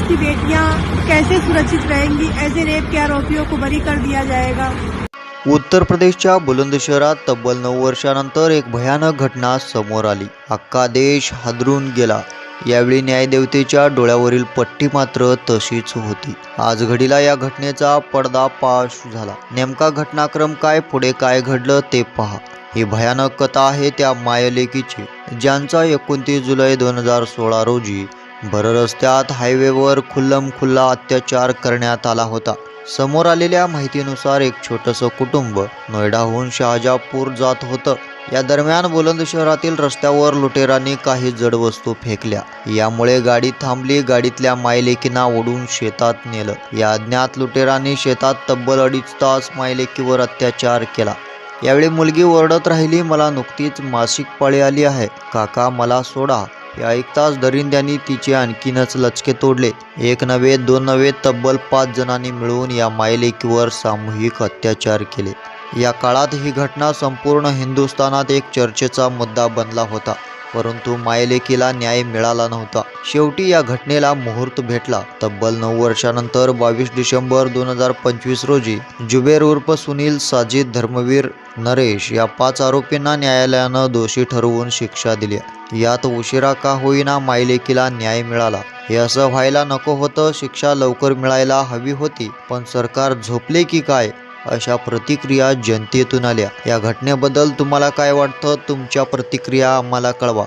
की बेटियां कैसे सुरक्षित रहेंगी। ऐसे रेप के आरोपियों को बरी कर दिया जाएगा। उत्तर प्रदेशच्या बुलंदशहरात तब्बल 9 वर्षानंतर एक भयानक घटना समोर आली। अख्खा देश हादरून गेला। यावेळी न्यायदेवतेच्या डोळ्यावरील पट्टी मात्र तशीच होती। आज घडीला या घटनेचा पडदाफाश झाला। नेमका घटनाक्रम काय, पुढे काय घडलं ते पहा। ही भयानक कथा आहे त्या मायलेकीची, ज्यांचा 29 जुलै 2016 रोजी भर रस्त्यात हायवेवर खुल्लम-खुल्ला अत्याचार करण्यात आला होता। समोर आलेल्या माहितीनुसार एक छोटंसं कुटुंब नोएडाहून शहाजहाँपूर जात होतं। या दरम्यान बुलंदशहरातील रस्त्यावर लुटेरांनी काही जड वस्तू फेकल्या। यामुळे गाडी थांबली। गाडीतल्या मायलेकींना ओढून शेतात नेलं। या अज्ञात लुटेरांनी शेतात तब्बल 2.5 तास मायलेकीवर अत्याचार केला। यावेळी मुलगी ओरडत राहिली, मला नुकतीच मासिक पाळी आली आहे, काका मला सोडा। हे ऐकताच दरिंद्यांनी तिचे आणखीनच लचके तोडले। एक नव्हे, दोन नव्हे, तब्बल 5 जणांनी मिळून या मायलेकीवर सामूहिक अत्याचार केले। या काळात ही घटना संपूर्ण हिंदुस्थानात एक चर्चेचा मुद्दा बनला होता, परंतु मायलेकीला न्याय मिळाला नव्हता। शेवटी या घटनेला मुहूर्त भेटला। तब्बल 9 वर्षानंतर 22 डिसेंबर 2025 रोजी जुबेर उर्फ सुनील, साजिद, धर्मवीर, नरेश या 5 आरोपींना न्यायालयानं दोषी ठरवून शिक्षा दिली। यात उशिरा का होईना मायलेकीला न्याय मिळाला। हे असं व्हायला नको होतं, शिक्षा लवकर मिळायला हवी होती, पण सरकार झोपले की काय, अशा प्रतिक्रिया जनतेतून आल्या। या घटनेबद्दल तुम्हाला काय वाटतं? तुमच्या प्रतिक्रिया आम्हाला कळवा।